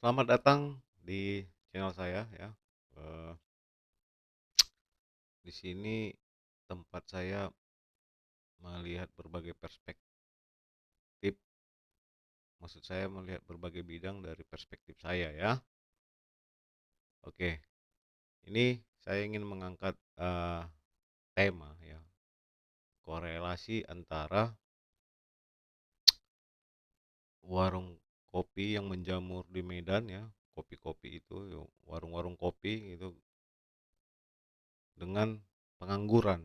Selamat datang di channel saya ya. Eee, di sini tempat saya melihat berbagai perspektif, maksud saya melihat berbagai bidang dari perspektif saya ya. Oke, ini saya ingin mengangkat, tema ya, korelasi antara warung kopi yang menjamur di Medan ya, kopi-kopi itu, warung-warung kopi itu dengan pengangguran,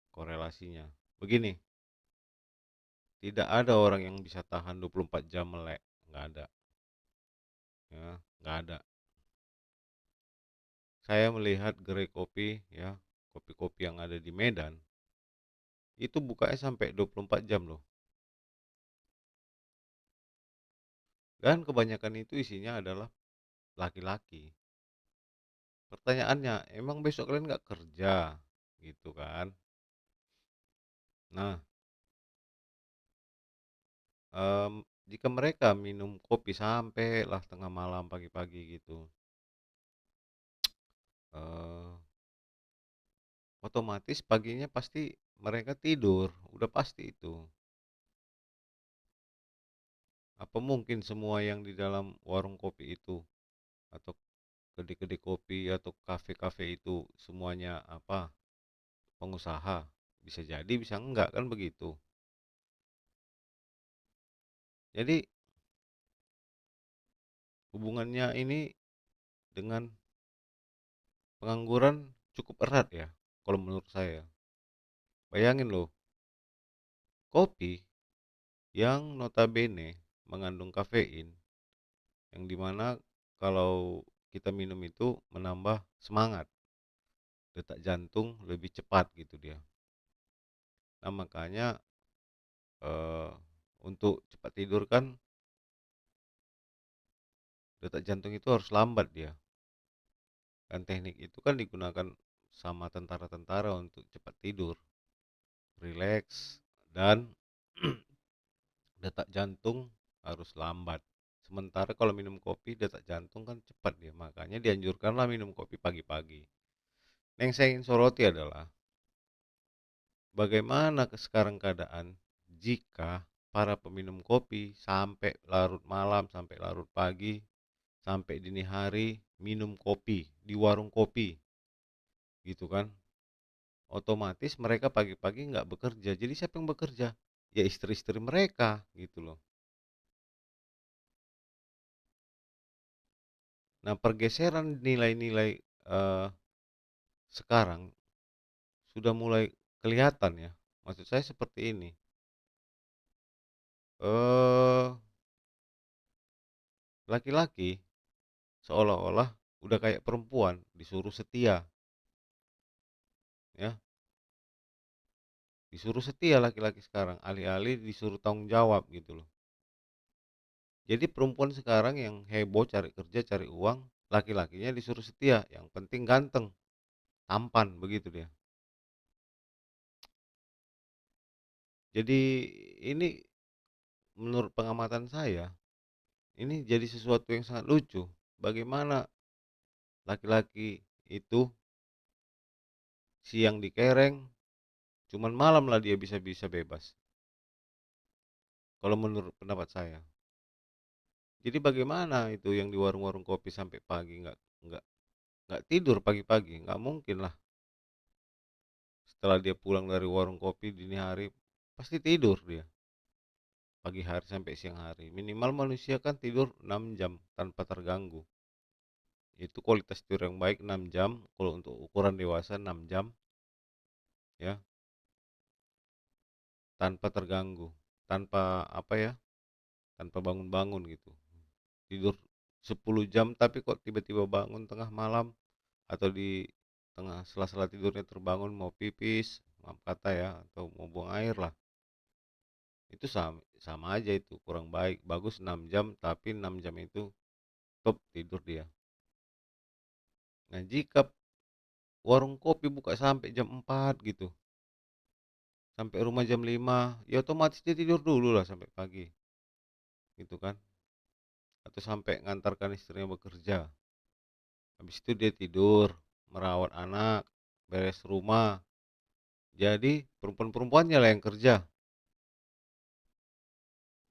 korelasinya. Begini, tidak ada orang yang bisa tahan 24 jam melek, nggak ada, ya, nggak ada. Saya melihat gerai kopi ya, kopi-kopi yang ada di Medan, itu bukanya sampai 24 jam loh. Dan kebanyakan itu isinya adalah laki-laki. Pertanyaannya, emang besok kalian nggak kerja? Gitu kan. Nah, jika mereka minum kopi sampai lah tengah malam, pagi-pagi gitu, eee, otomatis paginya pasti mereka tidur, udah pasti itu. Apa mungkin semua yang di dalam warung kopi itu atau kedai-kedai kopi atau kafe-kafe itu semuanya apa, pengusaha? Bisa jadi, bisa enggak, kan begitu. Jadi hubungannya ini dengan pengangguran cukup erat ya, kalau menurut saya. Bayangin loh, kopi yang notabene mengandung kafein, yang dimana kalau kita minum itu menambah semangat, detak jantung lebih cepat gitu dia. Nah makanya eh, untuk cepat tidur kan detak jantung itu harus lambat dia. Dan teknik itu kan digunakan sama tentara-tentara untuk cepat tidur, rileks, dan detak jantung harus lambat. Sementara kalau minum kopi detak jantung kan cepat dia, makanya dianjurkanlah minum kopi pagi-pagi. Yang saya ingin soroti adalah bagaimana sekarang keadaan jika para peminum kopi sampai larut malam, sampai larut pagi, sampai dini hari minum kopi di warung kopi, gitu kan? Otomatis mereka pagi-pagi nggak bekerja. Jadi siapa yang bekerja? Ya istri-istri mereka gitu loh. Nah, pergeseran nilai-nilai sekarang sudah mulai kelihatan ya. Maksud saya seperti ini. Eh laki-laki seolah-olah udah kayak perempuan disuruh setia ya. Disuruh setia laki-laki sekarang alih-alih disuruh tanggung jawab gitu loh. Jadi perempuan sekarang yang heboh cari kerja, cari uang, laki-lakinya disuruh setia, yang penting ganteng, tampan begitu dia. Jadi ini menurut pengamatan saya, ini jadi sesuatu yang sangat lucu. Bagaimana laki-laki itu siang dikereng, cuman malam lah dia bisa-bisa bebas. Kalau menurut pendapat saya. Jadi bagaimana itu yang di warung-warung kopi sampai pagi nggak nggak tidur pagi-pagi, nggak mungkin lah. Setelah dia pulang dari warung kopi dini hari pasti tidur dia. Pagi hari sampai siang hari. Minimal manusia kan tidur 6 jam tanpa terganggu. Itu kualitas tidur yang baik 6 jam, kalau untuk ukuran dewasa 6 jam ya, tanpa terganggu, tanpa apa ya, tanpa bangun-bangun gitu. Tidur 10 jam tapi kok tiba-tiba bangun tengah malam atau di tengah sela-sela tidurnya terbangun mau pipis, maaf kata ya, atau mau buang air lah. Itu sama, sama aja itu kurang baik. Bagus 6 jam tapi 6 jam itu top tidur dia. Nah, jika warung kopi buka sampai jam 4 gitu, sampai rumah jam 5, ya otomatis dia tidur dulu lah sampai pagi. gitu kan, atau sampai ngantarkan istrinya bekerja. Habis itu dia tidur, merawat anak, beres rumah. Jadi perempuan-perempuannya lah yang kerja.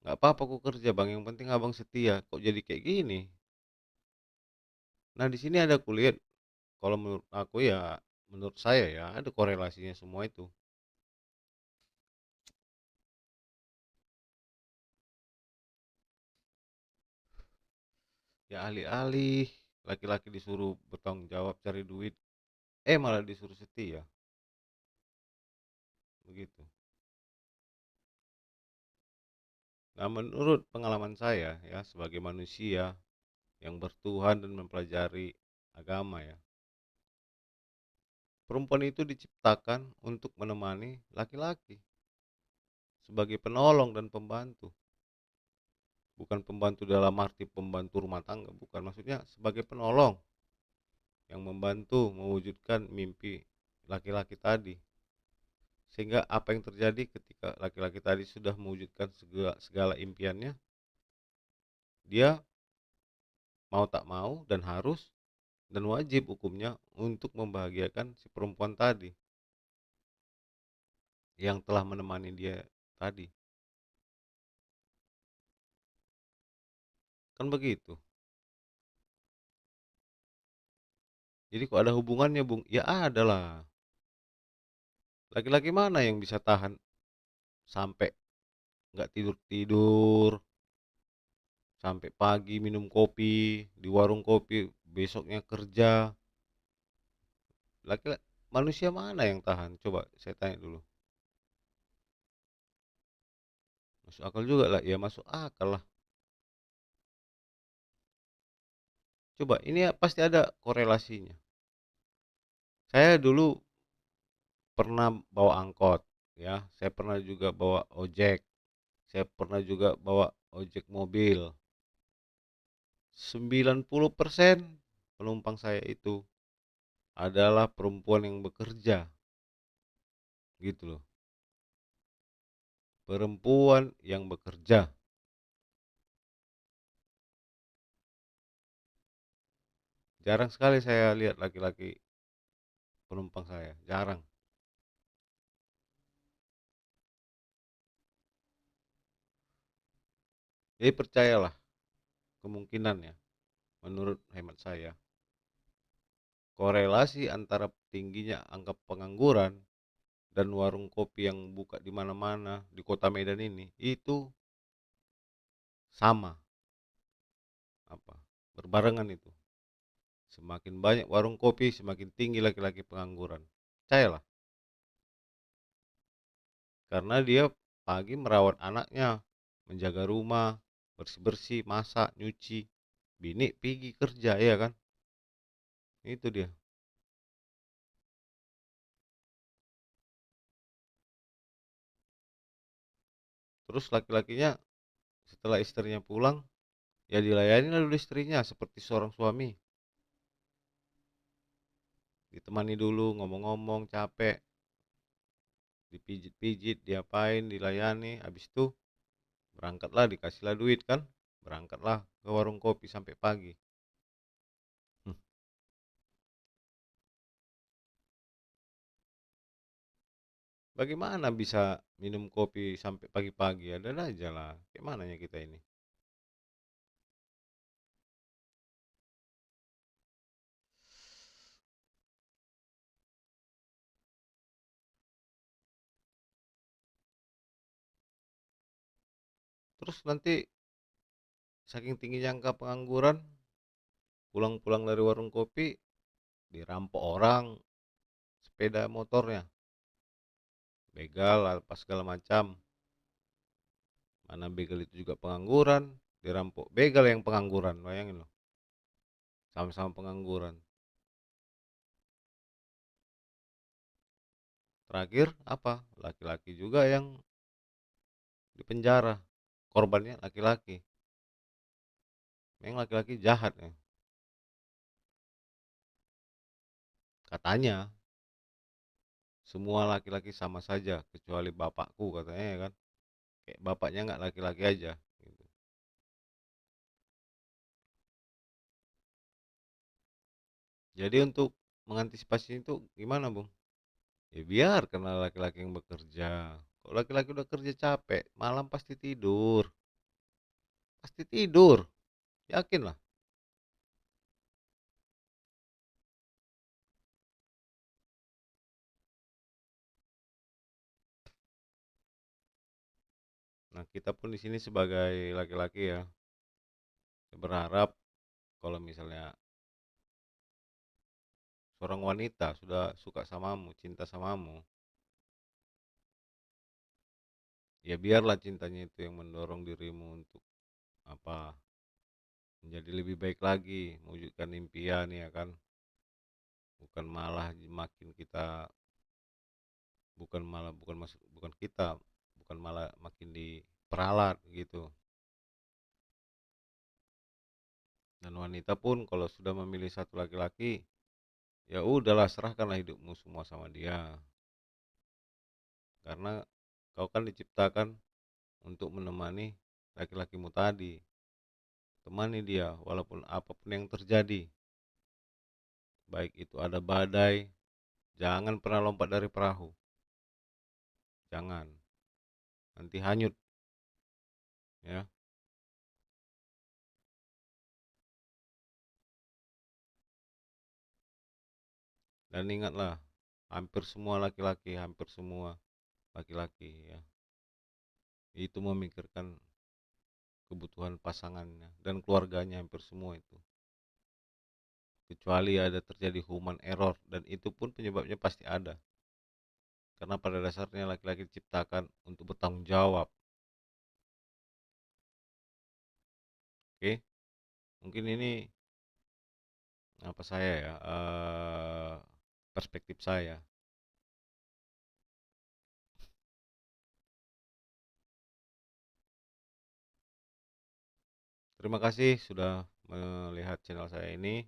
Nggak apa-apa aku kerja bang, yang penting abang setia. Kok jadi kayak gini? Nah di sini ada kulihat, kalau menurut aku ya, menurut saya ya ada korelasinya semua itu. Ya alih-alih laki-laki disuruh bertanggung jawab cari duit, malah disuruh setia, begitu. Nah menurut pengalaman saya ya sebagai manusia yang bertuhan dan mempelajari agama ya, perempuan itu diciptakan untuk menemani laki-laki sebagai penolong dan pembantu. Bukan pembantu dalam arti pembantu rumah tangga, bukan. Maksudnya sebagai penolong yang membantu mewujudkan mimpi laki-laki tadi. Sehingga apa yang terjadi ketika laki-laki tadi sudah mewujudkan segala impiannya, dia mau tak mau dan harus dan wajib hukumnya untuk membahagiakan si perempuan tadi yang telah menemani dia tadi. Kan begitu. Jadi kok ada hubungannya, Bung? Ya ada lah. Laki-laki mana yang bisa tahan sampai nggak tidur-tidur, sampai pagi minum kopi di warung kopi, besoknya kerja. Laki-laki manusia mana yang tahan? Coba saya tanya dulu. Masuk akal juga lah, ya masuk akal lah. Coba ini ya, pasti ada korelasinya. Saya dulu pernah bawa angkot, ya. Saya pernah juga bawa ojek. Saya pernah juga bawa ojek mobil. 90% penumpang saya itu adalah perempuan yang bekerja, gitu loh. Perempuan yang bekerja. Jarang sekali saya lihat laki-laki penumpang saya, jarang. Jadi percayalah, kemungkinannya menurut hemat saya, korelasi antara tingginya angka pengangguran dan warung kopi yang buka di mana-mana di kota Medan ini itu sama, apa, berbarengan itu. Semakin banyak warung kopi, semakin tinggi laki-laki pengangguran. Percayalah, karena dia pagi merawat anaknya, menjaga rumah, bersih-bersih, masak, nyuci. Bini pergi kerja, ya kan? Itu dia. Terus laki-lakinya setelah istrinya pulang, ya dilayani lalu istrinya seperti seorang suami. Ditemani dulu, ngomong-ngomong, capek, dipijit-pijit, diapain, dilayani. Habis itu berangkatlah, dikasihlah duit kan. Berangkatlah ke warung kopi sampai pagi. Hmm, Bagaimana bisa minum kopi sampai pagi-pagi? Ada aja lah. Gimana ya kita ini? Terus nanti saking tingginya angka pengangguran, pulang-pulang dari warung kopi, dirampok orang sepeda motornya, begal apa segala macam. Mana begal itu juga pengangguran, dirampok begal yang pengangguran, bayangin loh, sama-sama pengangguran. Terakhir apa? Laki-laki juga yang di penjara, korbannya laki-laki. Memang laki-laki jahat ya, katanya. Semua laki-laki sama saja kecuali bapakku katanya, ya kan, kayak bapaknya nggak laki-laki aja gitu. Jadi untuk mengantisipasi itu gimana, Bung? Ya biarkanlah laki-laki yang bekerja. Kalau laki-laki udah kerja capek, malam pasti tidur. Pasti tidur, yakinlah. Nah, kita pun di sini sebagai laki-laki ya, berharap kalau misalnya seorang wanita sudah suka samamu, cinta samamu, ya biarlah cintanya itu yang mendorong dirimu untuk apa? Menjadi lebih baik lagi, mewujudkan impian ya kan. Bukan malah makin kita bukan kita, bukan malah makin diperalat gitu. Dan wanita pun kalau sudah memilih satu laki-laki, ya udahlah serahkanlah hidupmu semua sama dia. Karena kau kan diciptakan untuk menemani laki-lakimu tadi. Temani dia walaupun apapun yang terjadi. Baik itu ada badai, jangan pernah lompat dari perahu. Jangan. Nanti hanyut ya. Dan ingatlah, hampir semua laki-laki ya, itu memikirkan kebutuhan pasangannya dan keluarganya hampir semua itu. Kecuali ada terjadi human error dan itu pun penyebabnya pasti ada. Karena pada dasarnya laki-laki diciptakan untuk bertanggung jawab. Oke, mungkin ini apa saya ya, perspektif saya. Terima kasih sudah melihat channel saya ini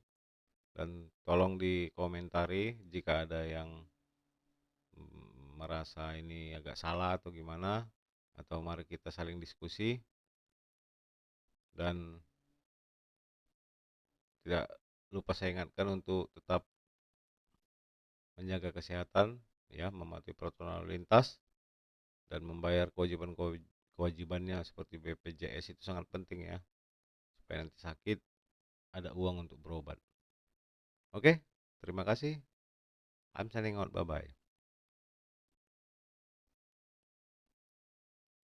dan tolong dikomentari jika ada yang merasa ini agak salah atau gimana, atau mari kita saling diskusi dan tidak lupa saya ingatkan untuk tetap menjaga kesehatan ya, mematuhi protokol lalu lintas dan membayar kewajibannya seperti BPJS itu sangat penting ya, supaya nanti sakit ada uang untuk berobat. Oke, terima kasih. I'm signing out. Bye bye.